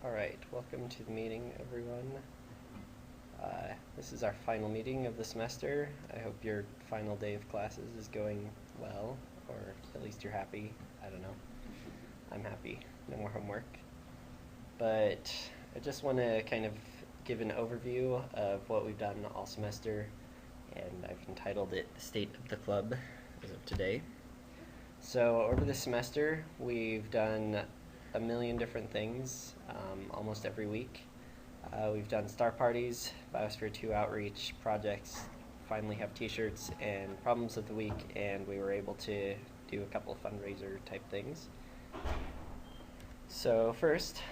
All right, welcome to the meeting, everyone. This is our final meeting of the semester. I hope your final day of classes is going well, or at least you're happy. I don't know. I'm happy. No more homework. But I just want to kind of give an overview of what we've done all semester, and I've entitled it The State of the Club as of today. So over the semester, we've done a million different things almost every week. We've done star parties, Biosphere 2 outreach, projects, finally have t-shirts, and problems of the week, and we were able to do a couple of fundraiser type things. So first,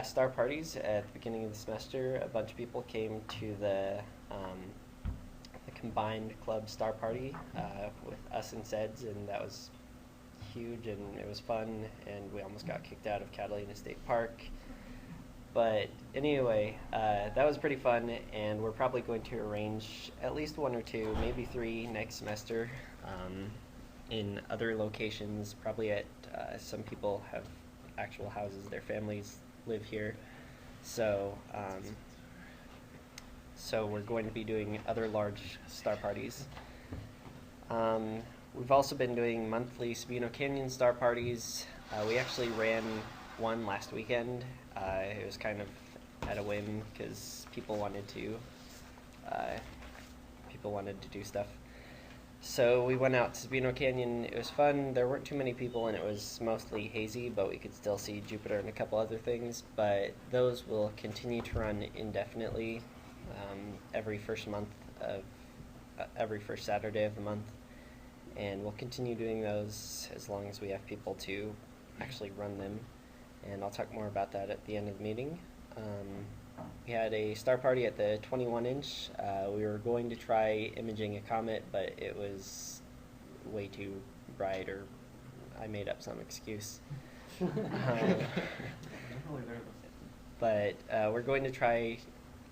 star parties. At the beginning of the semester, a bunch of people came to the combined club star party with us and SEDS, and that was huge, and it was fun, and we almost got kicked out of Catalina State Park. But anyway, that was pretty fun, and we're probably going to arrange at least one or two, maybe three next semester in other locations. Probably at some people have actual houses, their families live here. So we're going to be doing other large star parties. We've also been doing monthly Sabino Canyon star parties. We actually ran one last weekend. It was kind of at a whim because people wanted to do stuff. So we went out to Sabino Canyon. It was fun. There weren't too many people, and it was mostly hazy, but we could still see Jupiter and a couple other things. But those will continue to run indefinitely every first Saturday of the month. And we'll continue doing those as long as we have people to actually run them. And I'll talk more about that at the end of the meeting. We had a star party at the 21-inch. We were going to try imaging a comet, but it was way too bright, or I made up some excuse. But we're going to try.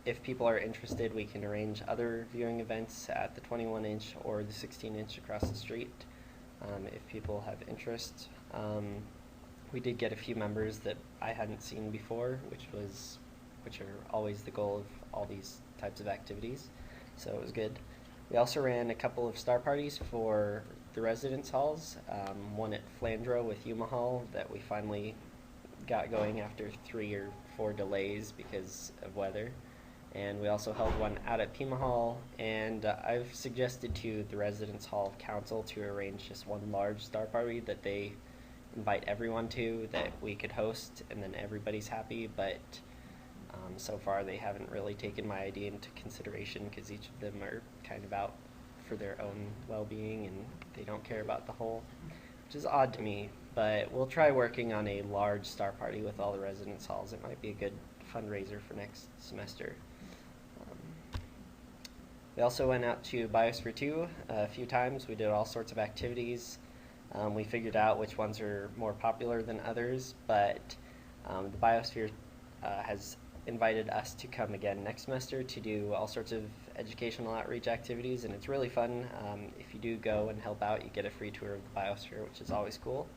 If people are interested, we can arrange other viewing events at the 21-inch or the 16-inch across the street if people have interest. We did get a few members that I hadn't seen before, which are always the goal of all these types of activities, so it was good. We also ran a couple of star parties for the residence halls, one at Flandreau with Yuma Hall that we finally got going after 3 or 4 delays because of weather. And we also held one out at Pima Hall, and I've suggested to the Residence Hall Council to arrange just one large star party that they invite everyone to, that we could host, and then everybody's happy, but so far they haven't really taken my idea into consideration because each of them are kind of out for their own well-being, and they don't care about the whole, which is odd to me, but we'll try working on a large star party with all the residence halls. It might be a good fundraiser for next semester. We also went out to Biosphere 2 a few times. We did all sorts of activities. We figured out which ones are more popular than others, but the Biosphere has invited us to come again next semester to do all sorts of educational outreach activities, and it's really fun. If you do go and help out, you get a free tour of the Biosphere, which is always cool.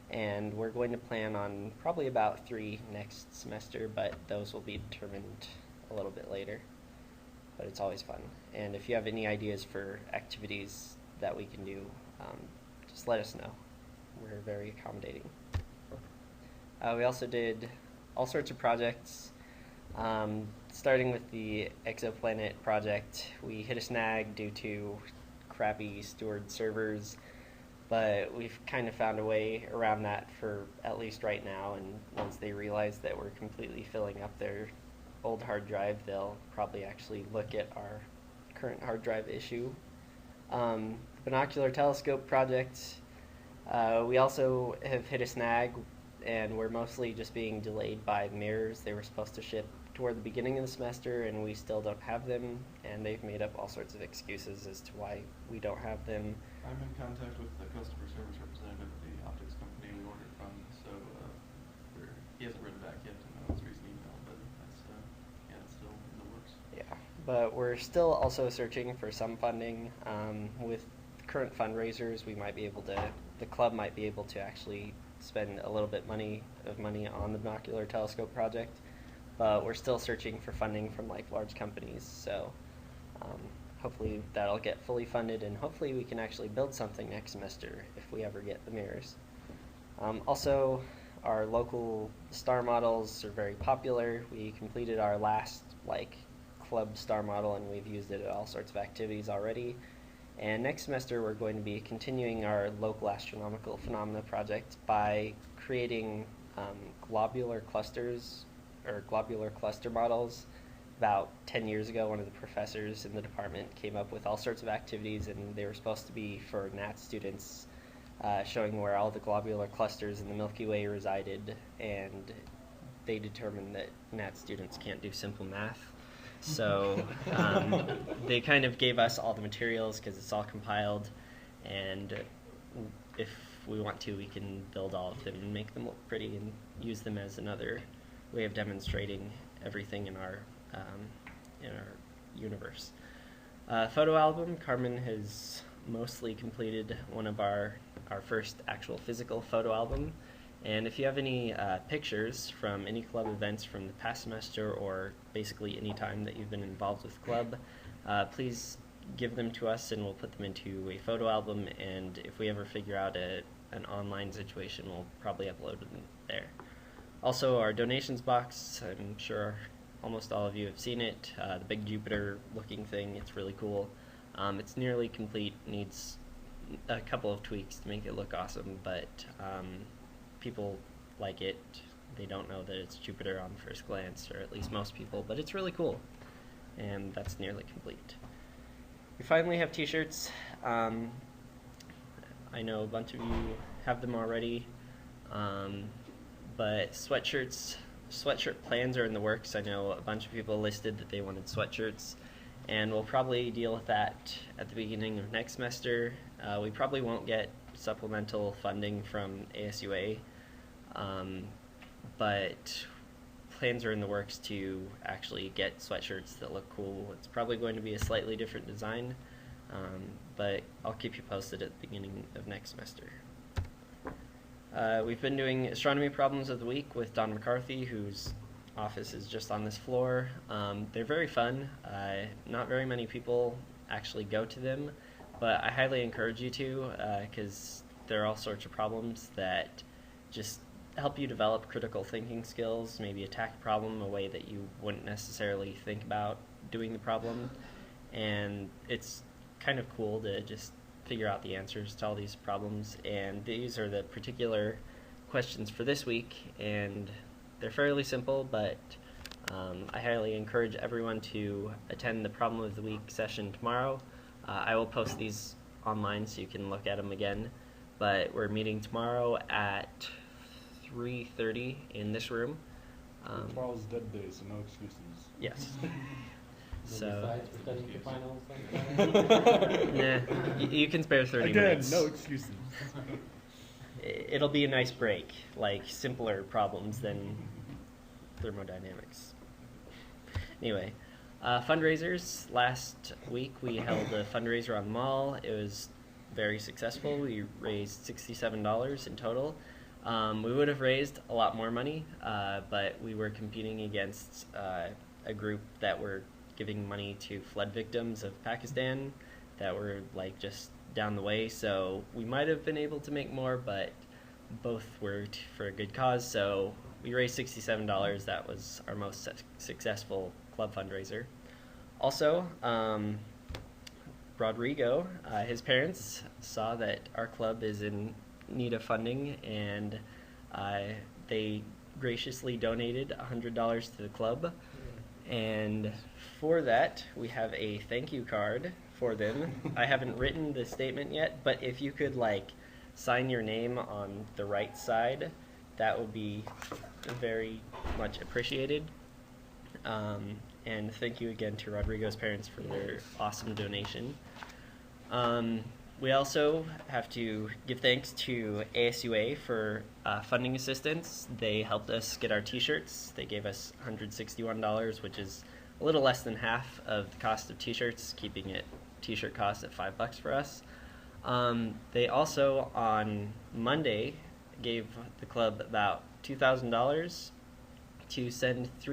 And we're going to plan on probably about 3 next semester, but those will be determined a little bit later. But it's always fun. And if you have any ideas for activities that we can do, just let us know. We're very accommodating. We also did all sorts of projects. Starting with the exoplanet project, we hit a snag due to crappy stored servers, but we've kind of found a way around that for at least right now, and once they realize that we're completely filling up their old hard drive, they'll probably actually look at our current hard drive issue. Binocular telescope project, we also have hit a snag, and we're mostly just being delayed by mirrors. They were supposed to ship toward the beginning of the semester, and we still don't have them, and they've made up all sorts of excuses as to why we don't have them. I'm in contact with the customer service representative of the optics company we ordered from, so he hasn't written back yet to know his recent email, but that's it's still in the works. Yeah, but we're still also searching for some funding. With current fundraisers, the club might be able to actually spend a little bit of money on the binocular telescope project. but we're still searching for funding from like large companies. So hopefully that'll get fully funded, and hopefully we can actually build something next semester if we ever get the mirrors. Also, our local star models are very popular. We completed our last club star model, and we've used it at all sorts of activities already. And next semester we're going to be continuing our local astronomical phenomena project by creating globular clusters or globular cluster models. About 10 years ago, one of the professors in the department came up with all sorts of activities, and they were supposed to be for NAT students, showing where all the globular clusters in the Milky Way resided, and they determined that NAT students can't do simple math. So they kind of gave us all the materials because it's all compiled, and if we want to, we can build all of them and make them look pretty and use them as another way of demonstrating everything in our universe. Photo album, Carmen has mostly completed one of our first actual physical photo album. And if you have any pictures from any club events from the past semester, or basically any time that you've been involved with club, please give them to us and we'll put them into a photo album, and if we ever figure out an online situation, we'll probably upload them there. Also, our donations box, I'm sure almost all of you have seen it, the big Jupiter looking thing. It's really cool. It's nearly complete, needs a couple of tweaks to make it look awesome, but people like it. They don't know that it's Jupiter on first glance, or at least most people, but it's really cool, and that's nearly complete. We finally have t-shirts. I know a bunch of you have them already, but sweatshirt plans are in the works. I know a bunch of people listed that they wanted sweatshirts, and we'll probably deal with that at the beginning of next semester. We probably won't get supplemental funding from ASUA, but plans are in the works to actually get sweatshirts that look cool. It's probably going to be a slightly different design, but I'll keep you posted at the beginning of next semester. We've been doing astronomy problems of the week with Don McCarthy, whose office is just on this floor. They're very fun. Not very many people actually go to them, but I highly encourage you to, because there are all sorts of problems that just help you develop critical thinking skills, maybe attack a problem a way that you wouldn't necessarily think about doing the problem. And it's kind of cool to just figure out the answers to all these problems, and these are the particular questions for this week, and they're fairly simple, but I highly encourage everyone to attend the Problem of the Week session tomorrow. I will post these online so you can look at them again, but we're meeting tomorrow at 3:30 in this room. Tomorrow's dead day, so no excuses. Yes. So, besides for studying for finals, nah, you can spare 30 Again, minutes. no excuses. It'll be a nice break, like simpler problems than thermodynamics. Anyway, fundraisers. Last week we held a fundraiser on the mall. It was very successful. We raised $67 in total. We would have raised a lot more money, but we were competing against a group that were giving money to flood victims of Pakistan that were just down the way, so we might have been able to make more, but both were for a good cause, so we raised $67. That was our most successful club fundraiser. Also, Rodrigo, his parents saw that our club is in need of funding, and they graciously donated $100 to the club. And for that, we have a thank you card for them. I haven't written the statement yet, but if you could sign your name on the right side, that would be very much appreciated. And thank you again to Rodrigo's parents for their awesome donation. We also have to give thanks to ASUA for funding assistance. They helped us get our t-shirts. They gave us $161, which is a little less than half of the cost of t-shirts, keeping it t-shirt cost at $5 for us. They also, on Monday, gave the club about $2,000 to send